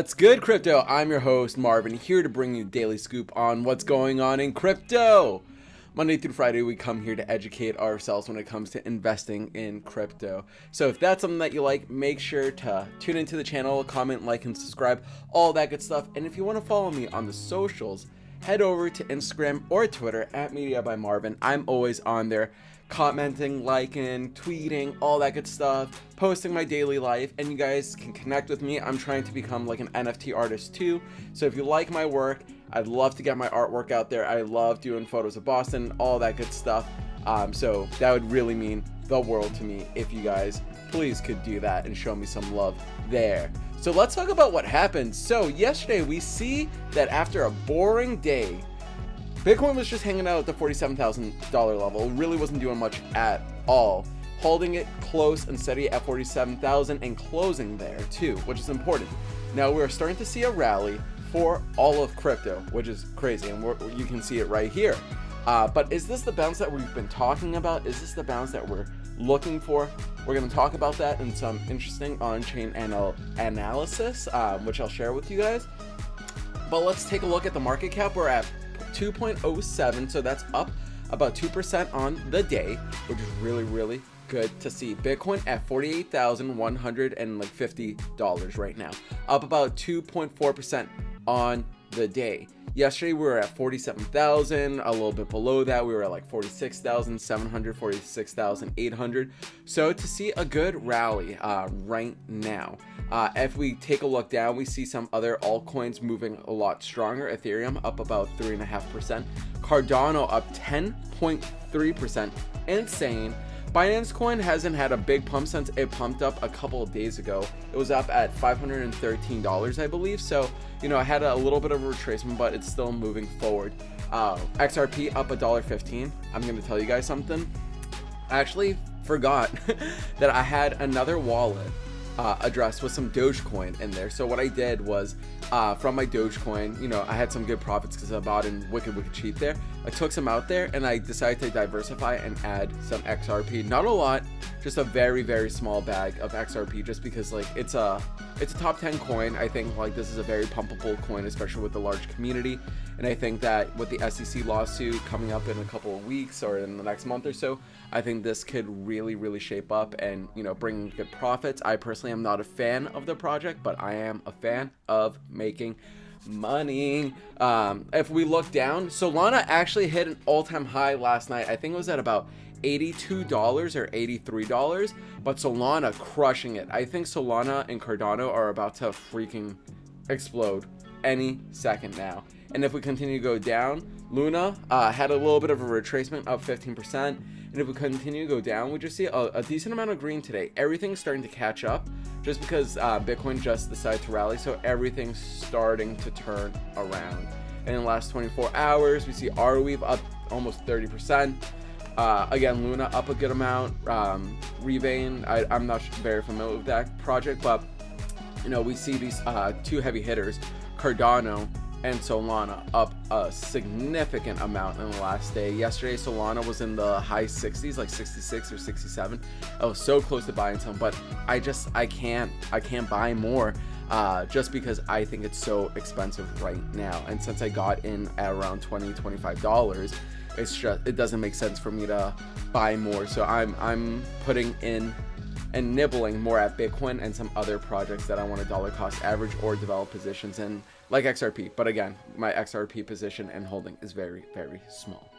What's good, crypto? I'm your host, Marvin, here to bring you a daily scoop on what's going on in crypto. Monday through Friday, we come here to educate ourselves when it comes to investing in crypto. So if that's something that you like, make sure to tune into the channel, comment, like, and subscribe, all that good stuff. And if you want to follow me on the socials, head over to Instagram or Twitter at Media by Marvin. I'm always on there commenting, liking, tweeting, all that good stuff, posting my daily life, and you guys can connect with me. I'm trying to become like an NFT artist too. So if you like my work, I'd love to get my artwork out there. I love doing photos of Boston, all that good stuff. So that would really mean the world to me if you guys please could do that and show me some love there. So let's talk about what happened. So yesterday we see that after a boring day, Bitcoin was just hanging out at the $47,000 level. It really wasn't doing much at all. Holding it close and steady at 47,000 and closing there too, which is important. Now we're starting to see a rally for all of crypto, which is crazy, and you can see it right here. But is this the bounce that we've been talking about? Is this the bounce that we're looking for? We're going to talk about that in some interesting on-chain analysis, which I'll share with you guys. But let's take a look at the market cap. We're at 2.07, so that's up about 2% on the day, which is really good to see. Bitcoin at $48,150 right now, up about 2.4% on the day. Yesterday we were at 47,000, a little bit below that. We were at like 46,700, 46,800. So to see a good rally right now. If we take a look down, we see some other altcoins moving a lot stronger. Ethereum up about 3.5%. Cardano up 10.3%. Insane. Binance Coin hasn't had a big pump since it pumped up a couple of days ago. It was up at $513, I believe. So, you know, I had a little bit of a retracement, but it's still moving forward. XRP up $1.15. I'm going to tell you guys something. I actually forgot that I had another wallet address with some Dogecoin in there. So what I did was from my Dogecoin, you know, I had some good profits because I bought in wicked cheap there. I took some out there and I decided to diversify and add some XRP. Not a lot, just a very small bag of XRP, just because like it's a top 10 coin. I think like this is a very pumpable coin, especially with the large community. And I think that with the SEC lawsuit coming up in a couple of weeks or in the next month or so, I think this could really shape up and, you know, bring good profits. I personally am not a fan of the project, but I am a fan of making money. If we look down, Solana actually hit an all-time high last night. I think it was at about $82 or $83, but Solana crushing it. I think Solana and Cardano are about to freaking explode any second now. And if we continue to go down, Luna had a little bit of a retracement, up 15%. And if we continue to go down, we just see a decent amount of green today. Everything's starting to catch up just because Bitcoin just decided to rally. So everything's starting to turn around. And in the last 24 hours, we see Arweave up almost 30%. Again, Luna up a good amount. Revain, I'm not very familiar with that project, but you know, we see these two heavy hitters, Cardano and Solana, up a significant amount in the last day. Yesterday, Solana was in the high 60s, like 66 or 67. I was so close to buying some, but I can't buy more just because I think it's so expensive right now. And since I got in at around $20-25, it doesn't make sense for me to buy more. So I'm putting in and nibbling more at Bitcoin and some other projects that I want to dollar cost average or develop positions in, like XRP. But again, my XRP position and holding is very small,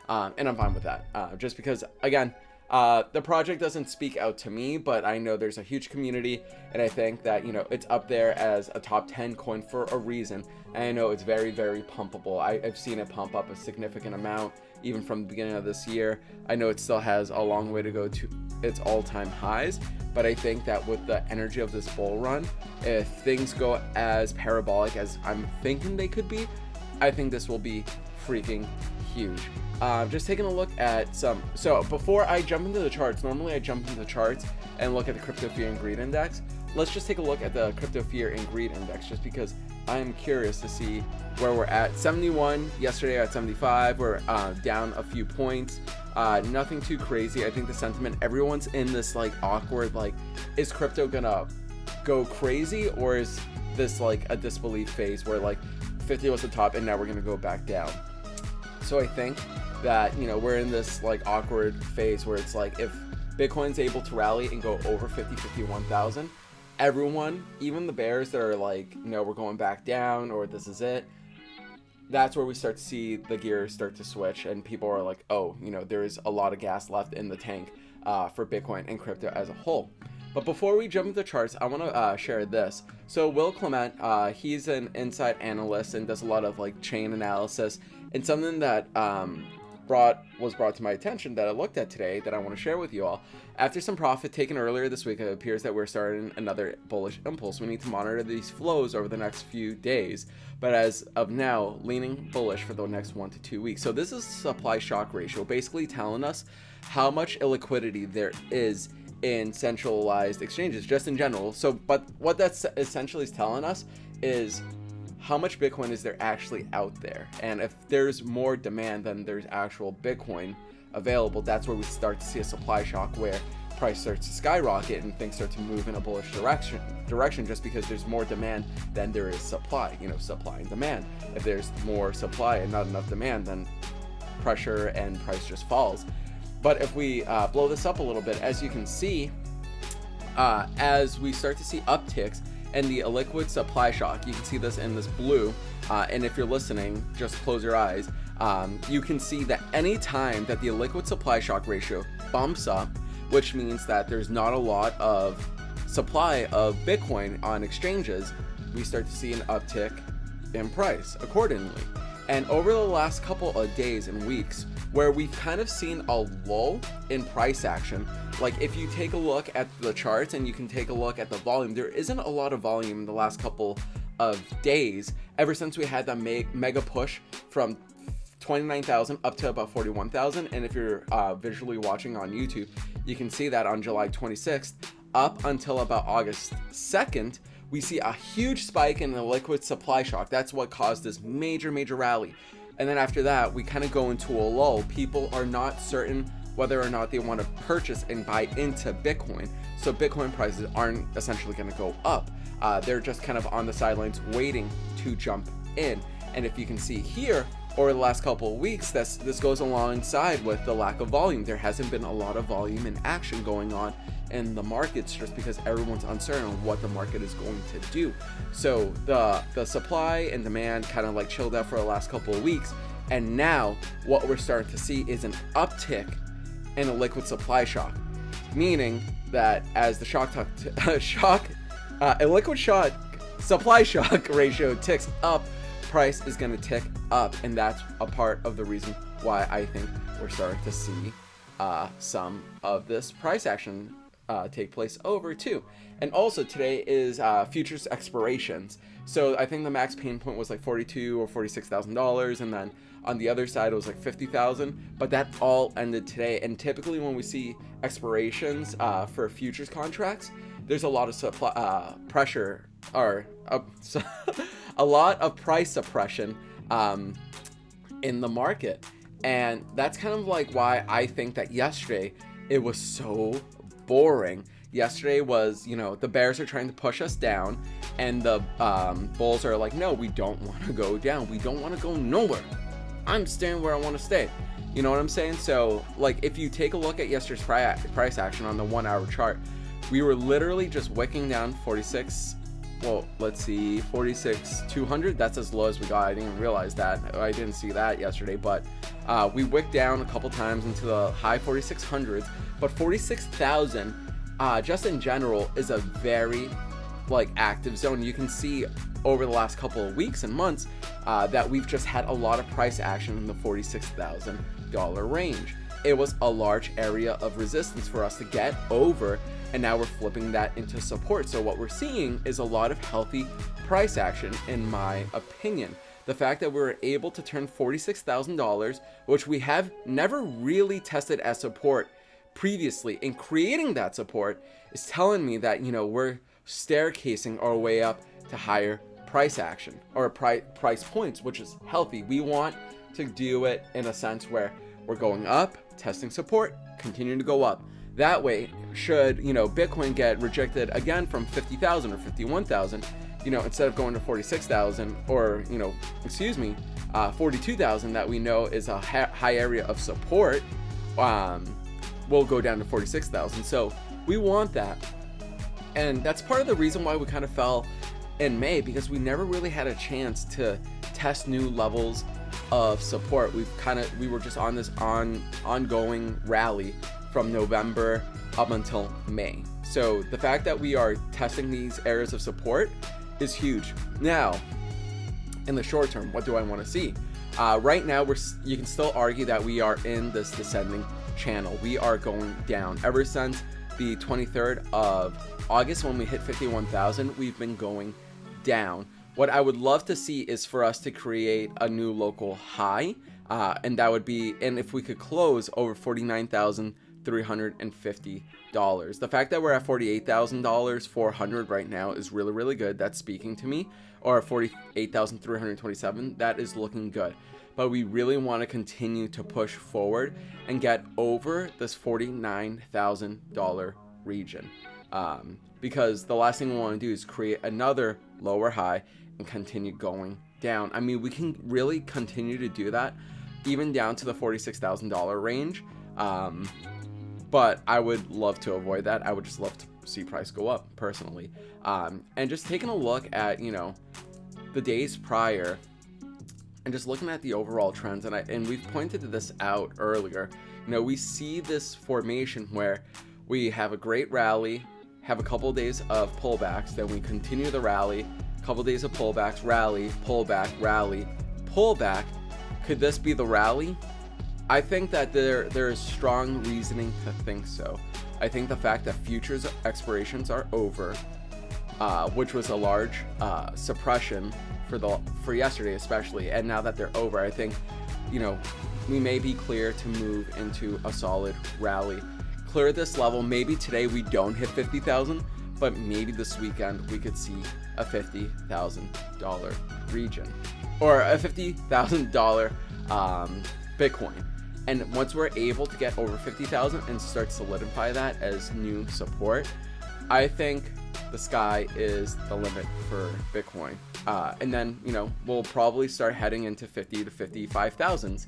and I'm fine with that, just because again, the project doesn't speak out to me, but I know there's a huge community, and I think that, you know, it's up there as a top 10 coin for a reason. And I know it's very pumpable. I've seen it pump up a significant amount even from the beginning of this year. I know it still has a long way to go to its all-time highs, but I think that with the energy of this bull run, if things go as parabolic as I'm thinking they could be, I think this will be freaking huge. Just taking a look at so before I jump into the charts, normally I jump into the charts and look at the crypto fear and greed index. Let's just take a look at the crypto fear and greed index, just because I'm curious to see where we're at. 71 yesterday, at 75. We're down a few points. Nothing too crazy. I think the sentiment, everyone's in this like awkward, like, is crypto gonna go crazy, or is this like a disbelief phase where like 50 was the top and now we're going to go back down. So I think that, you know, we're in this like awkward phase where it's like if Bitcoin's able to rally and go over 51,000, everyone, even the bears that are like, you know, we're going back down or this is it, that's where we start to see the gears start to switch and people are like, oh, you know, there is a lot of gas left in the tank for Bitcoin and crypto as a whole. But before we jump into the charts, I want to share this. So Will Clement, he's an inside analyst and does a lot of like chain analysis, and something that was brought to my attention that I looked at today that I want to share with you all. After some profit taken earlier this week, it appears that we're starting another bullish impulse. We need to monitor these flows over the next few days, but as of now, leaning bullish for the next 1 to 2 weeks. So this is supply shock ratio, basically telling us how much illiquidity there is in centralized exchanges just in general. So but what that's essentially is telling us is how much Bitcoin is there actually out there, and if there's more demand than there's actual Bitcoin available, that's where we start to see a supply shock where price starts to skyrocket and things start to move in a bullish direction just because there's more demand than there is supply. You know, supply and demand. If there's more supply and not enough demand, then pressure and price just falls. But if we blow this up a little bit, as you can see, as we start to see upticks and the illiquid supply shock, you can see this in this blue, and if you're listening, just close your eyes. You can see that any time that the illiquid supply shock ratio bumps up, which means that there's not a lot of supply of Bitcoin on exchanges, we start to see an uptick in price accordingly. And over the last couple of days and weeks, where we've kind of seen a lull in price action, like if you take a look at the charts and you can take a look at the volume, there isn't a lot of volume in the last couple of days ever since we had that mega push from 29,000 up to about 41,000. And if you're visually watching on YouTube, you can see that on July 26th up until about August 2nd, we see a huge spike in the liquid supply shock. That's what caused this major rally. And then after that, we kind of go into a lull. People are not certain whether or not they want to purchase and buy into Bitcoin. So Bitcoin prices aren't essentially going to go up. They're just kind of on the sidelines waiting to jump in. And if you can see here, over the last couple of weeks, this goes alongside with the lack of volume. There hasn't been a lot of volume and action going on in the markets just because everyone's uncertain on what the market is going to do. So the supply and demand kind of like chilled out for the last couple of weeks, and now what we're starting to see is an uptick in a liquid supply shock, meaning that as the a liquid shock supply shock ratio ticks up, price is going to tick up, and that's a part of the reason why I think we're starting to see some of this price action take place over too. And also today is futures expirations. So I think the max pain point was like $42,000 or $46,000, and then on the other side it was like $50,000. But that all ended today. And typically when we see expirations for futures contracts, there's a lot of supply pressure or a lot of price suppression in the market. And that's kind of like why I think that yesterday it was so boring. Yesterday was, you know, the bears are trying to push us down, and the bulls are like, no, we don't want to go down. We don't want to go nowhere. I'm staying where I want to stay. You know what I'm saying? So, like, if you take a look at yesterday's price action on the 1 hour chart, we were literally just wicking down 46,200. That's as low as we got. I didn't even realize that. I didn't see that yesterday, but we wicked down a couple times into the high 4600s. But 46,000 just in general is a very like active zone. You can see over the last couple of weeks and months that we've just had a lot of price action in the $46,000 range. It was a large area of resistance for us to get over, and now we're flipping that into support. So what we're seeing is a lot of healthy price action, in my opinion. The fact that we were able to turn $46,000, which we have never really tested as support previously, in creating that support, is telling me that, you know, we're staircasing our way up to higher price action or price points, which is healthy. We want to do it in a sense where we're going up, testing support, continuing to go up. That way, should, you know, Bitcoin get rejected again from 50,000 or 51,000, instead of going to 46,000 or, 42,000 that we know is a high area of support, we'll go down to 46,000. So we want that. And that's part of the reason why we kind of fell in May, because we never really had a chance to test new levels of support. We were just on this ongoing rally from November up until May. So the fact that we are testing these areas of support is huge. Now, in the short term, what do I want to see? Right now, you can still argue that we are in this descending channel. We are going down. Ever since the 23rd of August, when we hit 51,000, we've been going down. What I would love to see is for us to create a new local high, and that would be, and if we could close over $49,350. The fact that we're at $48,400 right now is really, really good. That's speaking to me. Or $48,327. That is looking good. But we really want to continue to push forward and get over this $49,000 region. Because the last thing we want to do is create another lower high and continue going down. I mean, we can really continue to do that even down to the $46,000 range. But I would love to avoid that. I would just love to see price go up personally. And just taking a look at, the days prior and just looking at the overall trends, and we've pointed this out earlier, we see this formation where we have a great rally, have a couple of days of pullbacks, then we continue the rally, couple of days of pullbacks, rally, pullback, rally, pullback. Could this be the rally? I think that there is strong reasoning to think so. I think the fact that futures expirations are over, which was a large suppression for yesterday especially, and now that they're over, I think we may be clear to move into a solid rally. Clear this level. Maybe today we don't hit 50,000, but maybe this weekend we could see a $50,000 region or a $50,000 Bitcoin. And once we're able to get over 50,000 and start solidify that as new support, I think the sky is the limit for Bitcoin. And then, we'll probably start heading into 50 to 55,000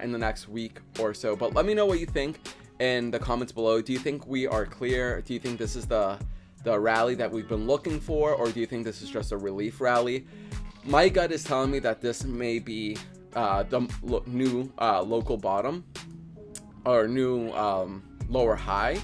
in the next week or so. But let me know what you think in the comments below. Do you think we are clear? Do you think this is the rally that we've been looking for? Or do you think this is just a relief rally? My gut is telling me that this may be the new local bottom or new lower high,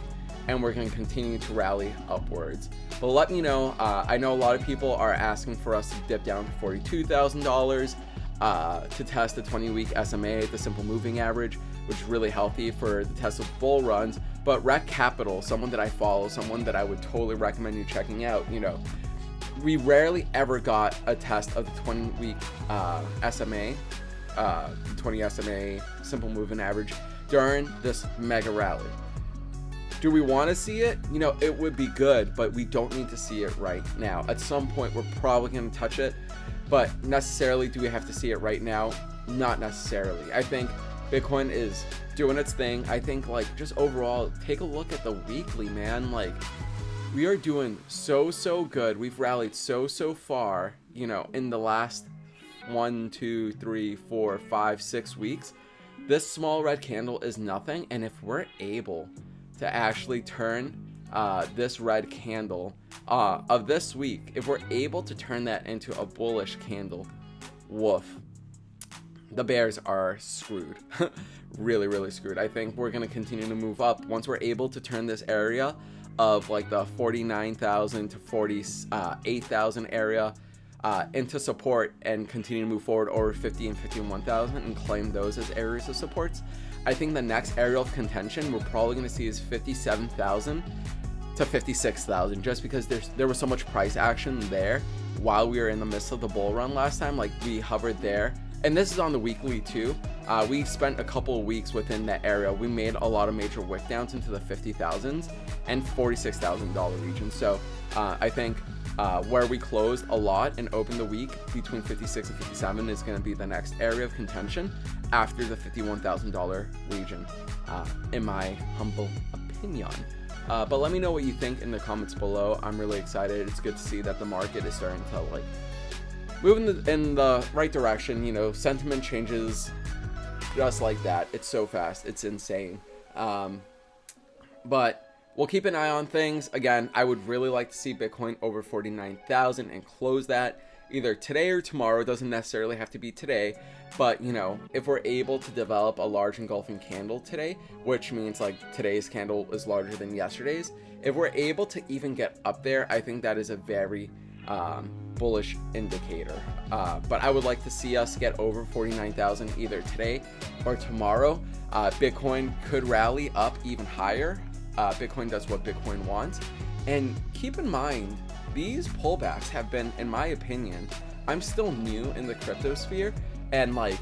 and we're going to continue to rally upwards. But let me know. I know a lot of people are asking for us to dip down to $42,000 to test the 20-week SMA, the simple moving average, which is really healthy for the test of bull runs. But Rec Capital, someone that I follow, someone that I would totally recommend you checking out, we rarely ever got a test of the 20-week SMA, 20 SMA simple moving average during this mega rally. Do we want to see it? It would be good, but we don't need to see it right now. At some point, we're probably going to touch it, but necessarily, do we have to see it right now? Not necessarily. I think Bitcoin is doing its thing. I think, just overall, take a look at the weekly, man. We are doing so good. We've rallied so far, in the last 1, 2, 3, 4, 5, 6 weeks. This small red candle is nothing, and if we're able to actually turn this red candle of this week, if we're able to turn that into a bullish candle, woof, the bears are screwed. really screwed. I think we're going to continue to move up once we're able to turn this area of the 49,000 to 48,000 area into support and continue to move forward over 50 and 51,000 and claim those as areas of supports. I think the next area of contention we're probably going to see is 57,000 to 56,000, just because there was so much price action there while we were in the midst of the bull run last time. We hovered there, and this is on the weekly too. We spent a couple of weeks within that area. We made a lot of major wick downs into the 50,000s and $46,000 region. So I think where we closed a lot and opened the week between 56 and 57 is going to be the next area of contention after the $51,000 region, in my humble opinion. But let me know what you think in the comments below. I'm really excited. It's good to see that the market is starting to like move in the right direction. You know, sentiment changes just like that. It's so fast. It's insane. But we'll keep an eye on things. Again, I would really like to see Bitcoin over 49,000 and close that either today or tomorrow. It doesn't necessarily have to be today, but you know, if we're able to develop a large engulfing candle today, which means like today's candle is larger than yesterday's, if we're able to even get up there, I think that is a very bullish indicator. But I would like to see us get over 49,000 either today or tomorrow. Bitcoin could rally up even higher. Bitcoin does what Bitcoin wants. And keep in mind, these pullbacks have been, in my opinion, I'm still new in the crypto sphere, and like,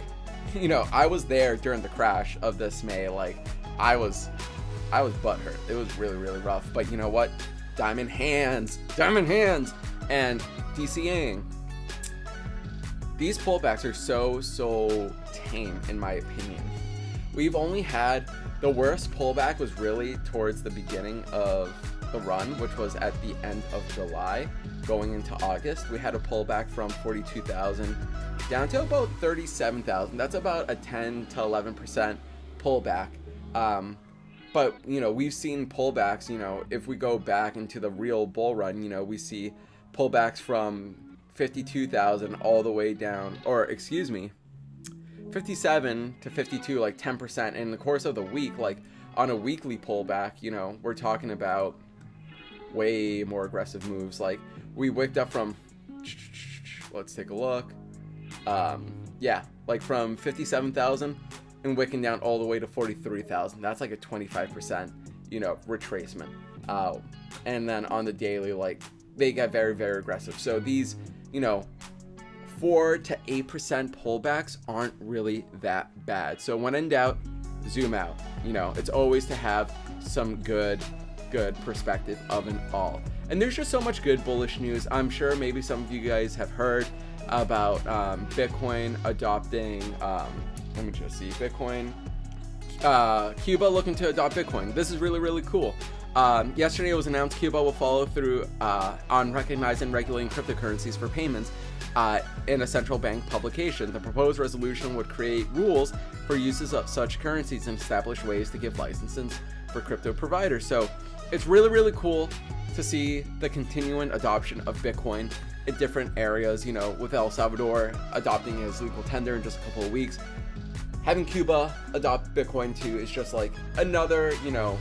you know, I was there during the crash of this May. Like, I was butthurt. It was really, really rough. But you know what? Diamond hands, and DCing. These pullbacks are so tame, in my opinion. We've only had, the worst pullback was really towards the beginning of the run, which was at the end of July going into August. We had a pullback from 42,000 down to about 37,000. That's about a 10 to 11% pullback. But you know, we've seen pullbacks, you know, if we go back into the real bull run, you know, we see pullbacks from 52,000 all the way down, or excuse me, 57 to 52, like 10% in the course of the week. Like on a weekly pullback, you know, we're talking about way more aggressive moves. Like we wicked up from, let's take a look. Yeah, like from 57,000 and wicking down all the way to 43,000. That's like a 25%, you know, retracement. And then on the daily, like they get very, very aggressive. So these, you know, 4 to 8% pullbacks aren't really that bad. So when in doubt, zoom out. You know, it's always to have some good perspective of it all. And there's just so much good bullish news. I'm sure maybe some of you guys have heard about Bitcoin adopting, let me just see, Bitcoin, Cuba looking to adopt Bitcoin. This is really, really cool. Yesterday it was announced Cuba will follow through on recognizing and regulating cryptocurrencies for payments in a central bank publication. The proposed resolution would create rules for uses of such currencies and establish ways to give licenses for crypto providers. So it's really, really cool to see the continuing adoption of Bitcoin in different areas, you know, with El Salvador adopting it as legal tender in just a couple of weeks. Having Cuba adopt Bitcoin too is just like another, you know,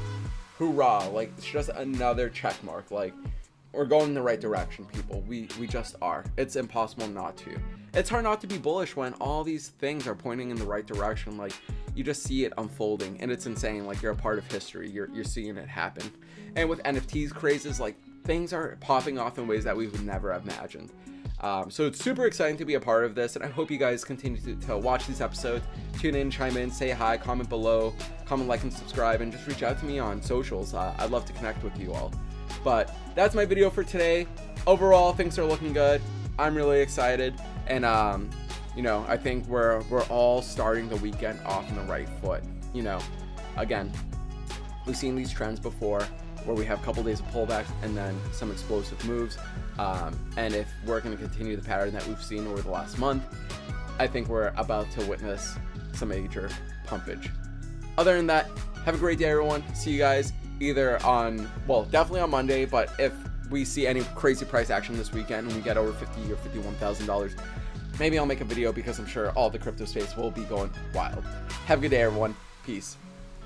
hoorah. Like it's just another check mark. Like we're going in the right direction, people. We just are. It's impossible not to. It's hard not to be bullish when all these things are pointing in the right direction. Like you just see it unfolding, and it's insane. Like you're a part of history. You're seeing it happen. And with NFTs crazes, like things are popping off in ways that we would never have imagined. So it's super exciting to be a part of this, and I hope you guys continue to watch these episodes, tune in, chime in, say hi, comment below, comment, like, and subscribe, and just reach out to me on socials. I'd love to connect with you all. But that's my video for today. Overall, things are looking good. I'm really excited, and you know, I think we're all starting the weekend off on the right foot. You know, again, we've seen these trends before, where we have a couple days of pullbacks and then some explosive moves. And if we're going to continue the pattern that we've seen over the last month, I think we're about to witness some major pumpage. Other than that, have a great day, everyone. See you guys either on, well, definitely on Monday, but if we see any crazy price action this weekend and we get over $50,000 or $51,000, maybe I'll make a video because I'm sure all the crypto space will be going wild. Have a good day, everyone. Peace.